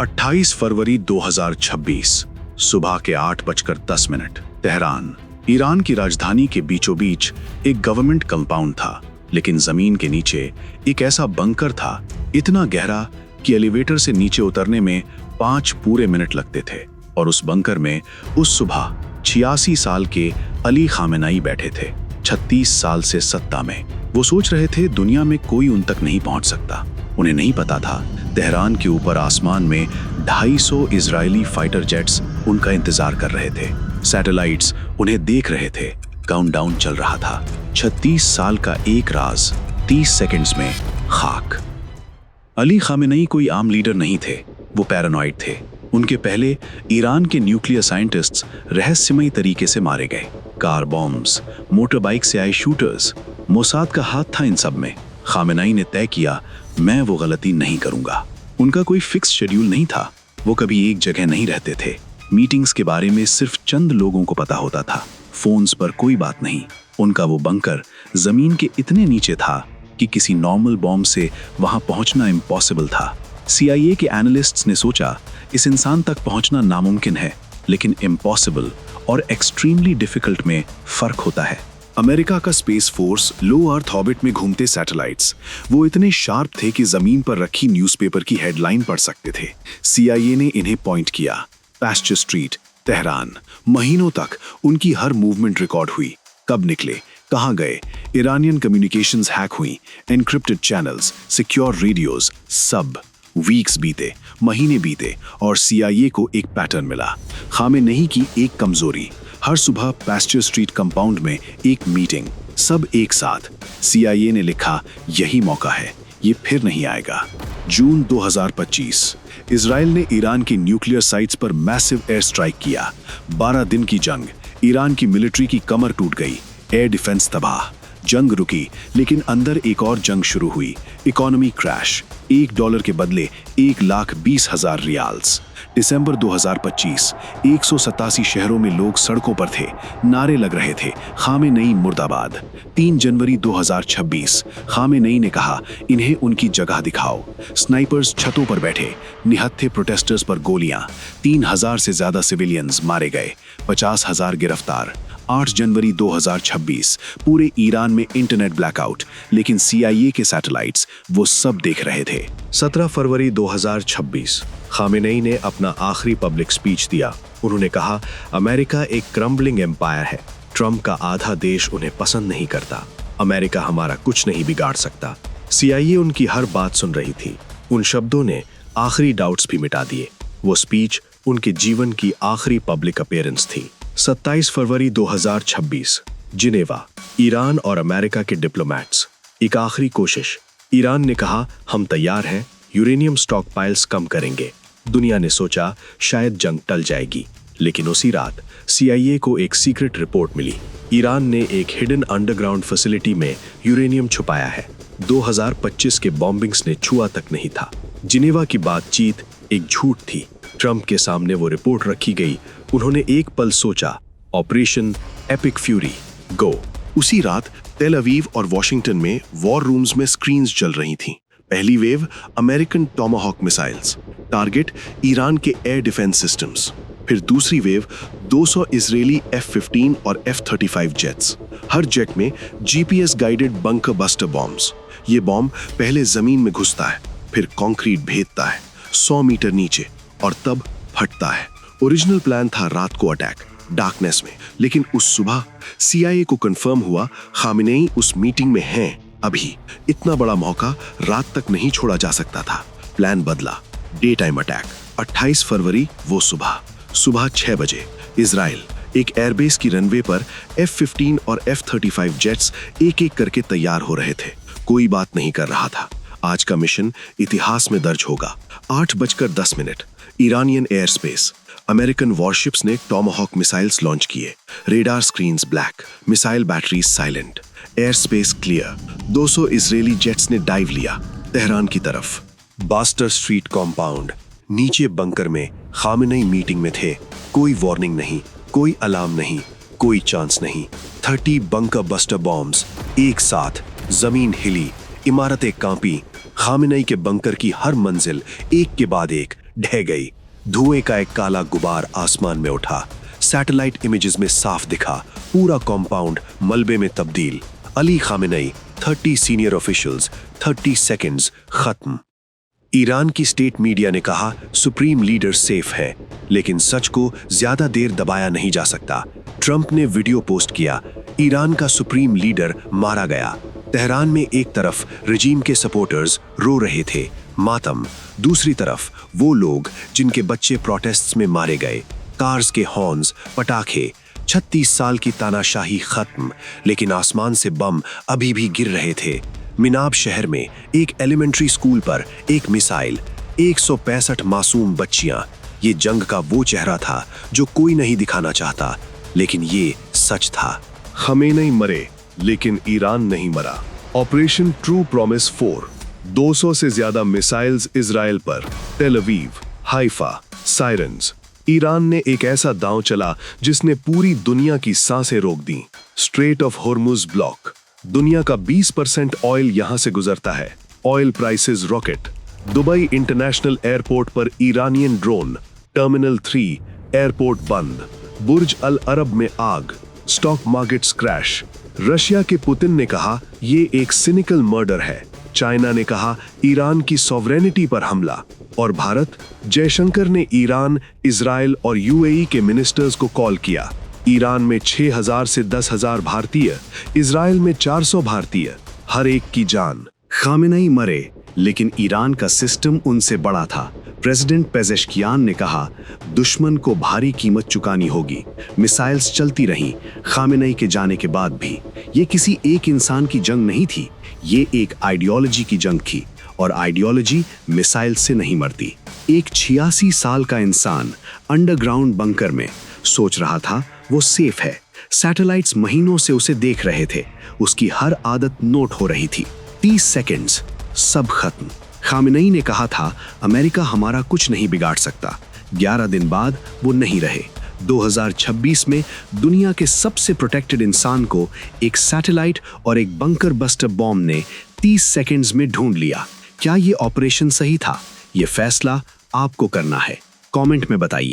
28 फरवरी 2026 सुबह के 8:10 Tehran. Iran की राजधानी के बीचों बीच एक गवर्नमेंट कंपाउंड था, लेकिन जमीन के नीचे एक ऐसा बंकर था, इतना गहरा कि एलिवेटर से नीचे उतरने में 5 पूरे मिनट लगते थे। और उस बंकर में उस सुबह 86 साल के अली खामेनेई बैठे थे। 36 साल से सत्ता में वो सोच रहे थे दुनिया में कोई उन तक नहीं पहुंच सकता। उन्हें नहीं पता था तेहरान के ऊपर आसमान में 250 इजरायली फाइटर जेट्स उनका इंतजार कर रहे थे। सैटेलाइट्स उन्हें देख रहे थे। काउंटडाउन चल रहा था। 36 साल का एक राज 30 सेकंड्स में खाक। अली खामेनेई कोई आम लीडर नहीं थे, वो पैरानॉइड थे। उनके पहले ईरान के न्यूक्लियर साइंटिस्ट्स रहस्यमयी तरीके से मारे गए। कार बॉम्ब्स, मोटर बाइक से आए शूटर्स, मोसाद का हाथ था इन सब में। खामेनेई ने तय किया, मैं वो गलती नहीं करूंगा। उनका कोई फिक्स शेड्यूल नहीं था। वो कभी एक जगह नहीं रहते थे। मीटिंग्स के बारे में सिर्फ चंद लोगों को पता होता था। फोन्स पर कोई बात नहीं। उनका वो बंकर जमीन के इतने नीचे था कि किसी नॉर्मल बॉम्ब से वहां पहुंचना इम्पॉसिबल था। CIA के एनालिस्ट्स ने सोचा, इस इंसान तक पहुंचना नामुमकिन है, लेकिन इम्पॉसिबल और एक्सट्रीमली डिफिकल्ट में फर्क होता है। अमेरिका का स्पेस फोर्स लो अर्थ ऑर्बिट में घूमते सैटेलाइट्स वो इतने शार्प थे कि जमीन पर रखी न्यूज़पेपर की हेडलाइन पढ़ सकते थे। CIA ने इन्हें पॉइंट किया। Pasture street, Tehran. महीनों तक उनकी हर मूवमेंट रिकॉर्ड हुई। कब निकले, कहां गए, ईरानियन कम्युनिकेशंस हैक हुई, एनक्रिप्टेड चैनल्स, सिक्योर रेडियोज, सब। वीक्स बीते, महीने बीते और CIA को एक पैटर्न मिला। खामेनेई की एक कमजोरी। हर सुबह पैस्चर स्ट्रीट कंपाउंड में एक मीटिंग, सब एक साथ। CIA ने लिखा, यही मौका है, ये फिर नहीं आएगा। जून 2025 इजराइल ने ईरान की न्यूक्लियर साइट्स पर मैसिव एयर स्ट्राइक किया। 12 दिन की जंग। ईरान की मिलिट्री की कमर टूट गई। एयर डिफेंस तबाह। जंग रुकी, लेकिन अंदर एक और जंग शुरू हुई। Economy crash. $1 के बदले 1,20,000 रियाल्स। दिसंबर 2025 187 शहरों में लोग सड़कों पर थे, नारे लग रहे थे, खामेनेई मुर्दाबाद। 3 जनवरी 2026 खामेनेई ने कहा, इन्हें उनकी जगह दिखाओ। स्नाइपर्स छतों पर बैठे, निहत्थे प्रोटेस्टर्स पर गोलियां। 3,000 से ज्यादा सिविलियंस मारे गए, 50,000 गिरफ्तार। 8 जनवरी 2026 पूरे ईरान में इंटरनेट ब्लैकआउट, लेकिन CIA के सैटेलाइट्स वो सब देख रहे थे। 17 फरवरी 2026 खामेनेई ने अपना आखिरी पब्लिक स्पीच दिया। उन्होंने कहा, अमेरिका एक क्रम्बलिंग एम्पायर है। ट्रंप का आधा देश उन्हें पसंद नहीं करता। अमेरिका हमारा कुछ नहीं बिगाड़ सकता। CIA उनकी हर बात सुन रही थी। उन शब्दों ने आखिरी डाउट्स भी मिटा दिए। वो स्पीच उनके जीवन की आखिरी पब्लिक अपीयरेंस थी। 27 फरवरी 2026 जिनेवा। ईरान और अमेरिका के डिप्लोमैट्स। एक आखिरी कोशिश। ईरान ने कहा, हम तैयार हैं, यूरेनियम स्टॉक पाइल्स कम करेंगे। दुनिया ने सोचा शायद जंग टल जाएगी, लेकिन उसी रात CIA को एक सीक्रेट रिपोर्ट मिली। ईरान ने एक हिडन अंडरग्राउंड फैसिलिटी में यूरेनियम छुपाया है। 2025 के बॉम्बिंग्स ने छुआ तक नहीं था। जिनेवा की बातचीत एक झूठ थी। ट्रंप के सामने वो रिपोर्ट रखी गई। उन्होंने एक पल सोचा, ऑपरेशन एपिक फ्यूरी, गो। उसी रात तेल अवीव और वॉशिंगटन में वॉर रूम्स में स्क्रीन्स जल रही थीं। पहली wave American Tomahawk missiles, target Iran के एयर डिफेंस सिस्टम्स। फिर दूसरी वेव 200 इजरायली F-15 और F-35 जेट्स। हर जेट में GPS guided bunker buster bombs. ये बॉम्ब पहले जमीन में घुसता है, फिर कंक्रीट भेदता है 100 मीटर नीचे और तब फटता है। ओरिजिनल प्लान था रात को अटैक, डार्कनेस में, लेकिन उस सुबह CIA को कंफर्म हुआ खामेनेई उस मीटिंग में हैं अभी। इतना बड़ा मौका रात तक नहीं छोड़ा जा सकता था। प्लान बदला, डे टाइम अटैक। 28 फरवरी वो सुबह 6 बजे इजराइल एक एयरबेस की रनवे पर F-15 और F-35 जेट्स एक एक करके तैयार हो रहे थे। कोई बात नहीं कर रहा था। आज का मिशन इतिहास में दर्ज होगा। 8:10 Iranian air space. American warships ने टॉमाहॉक मिसाइल्स लॉन्च किए। Radar screens black, missile batteries silent, air space clear. 200 Israeli jets ने डाइव लिया तेहरान की तरफ। बास्टर स्ट्रीट कॉम्पाउंड, नीचे बंकर में खामेनेई मीटिंग में थे। कोई वार्निंग नहीं, कोई अलार्म नहीं, कोई चांस नहीं। 30 बंकर बस्टर बॉम्ब्स एक साथ। जमीन हिली, इमारतें कांपी। खामेनेई के बंकर की हर मंजिल एक के बाद एक ढह गई। धुएं का एक काला गुबार आसमान में उठा। सैटेलाइट इमेजेस में साफ दिखा, पूरा कॉम्पाउंड मलबे में तब्दील। Ali Khamenei, 30 senior officials, 30 seconds, खत्म। ईरान की स्टेट मीडिया ने कहा सुप्रीम लीडर सेफ है, लेकिन सच को ज्यादा देर दबाया नहीं जा सकता। ट्रंप ने वीडियो पोस्ट किया, ईरान का सुप्रीम लीडर मारा गया। तेहरान में एक तरफ रजीम के सपोर्टर्स रो रहे थे, मातम। दूसरी तरफ वो लोग जिनके बच्चे प्रोटेस्ट्स में मारे गए। कार्स के हॉर्न्स, पटाखे। 36 साल की तानाशाही खत्म, लेकिन आसमान से बम अभी भी गिर रहे थे। मिनाब शहर में एक एलिमेंट्री स्कूल पर एक मिसाइल, 165 मासूम बच्चियां। ये जंग का वो चेहरा था जो कोई नहीं दिखाना चाहता, लेकिन ये सच था। खमेनेई मरे, लेकिन ईरान नहीं मरा। ऑपरेशन ट्रू प्रॉमिस 4, 200 से ज्यादा मिसाइल्स इजराइल पर, Tel Aviv, Haifa, sirens. Iran ने एक ऐसा दांव चला जिसने पूरी दुनिया की सांसें रोक दी। स्ट्रेट ऑफ होर्मुज ब्लॉक, दुनिया का 20% ऑयल यहां से गुजरता है। Oil prices rocket. Dubai international airport पर ईरानियन ड्रोन। टर्मिनल 3 एयरपोर्ट बंद। बुर्ज अल अरब में आग। Stock markets crash. रशिया के पुतिन ने कहा ये एक सिनिकल मर्डर है। चाइना ने कहा ईरान की सॉवरेनिटी पर हमला। और भारत, जयशंकर ने ईरान, इजराइल और यूएई के मिनिस्टर्स को कॉल किया। ईरान में 6000 से 10,000 भारतीय, इजराइल में 400 भारतीय, हर एक की जान। खामेनेई मरे, लेकिन ईरान का सिस्टम उनसे बड़ा था। प्रेसिडेंट पेजेश्कियान ने कहा दुश्मन को भारी कीमत चुकानी होगी। मिसाइल्स चलती रहीं खामेनेई के जाने के बाद भी। ये किसी एक इंसान की जंग नहीं थी, ये एक आइडियोलॉजी की जंग थी, और आइडियोलॉजी मिसाइल से नहीं मरती। एक 86 साल का इंसान अंडरग्राउंड बंकर में सोच रहा था वो सेफ है। सैटेलाइट्स महीनों से उसे देख रहे थे, उसकी हर आदत नोट हो रही थी। 30 सेकंड्स, सब खत्म। खामेनेई ने कहा था अमेरिका हमारा कुछ नहीं बिगाड़ सकता। 11 दिन बाद वो नहीं रहे। 2026 में दुनिया के सबसे प्रोटेक्टेड इंसान को एक सैटेलाइट और एक बंकर बस्टर बॉम्ब ने 30 सेकंड्स में ढूंढ लिया। क्या ये ऑपरेशन सही था? ये फैसला आपको करना है। कमेंट में बताइए।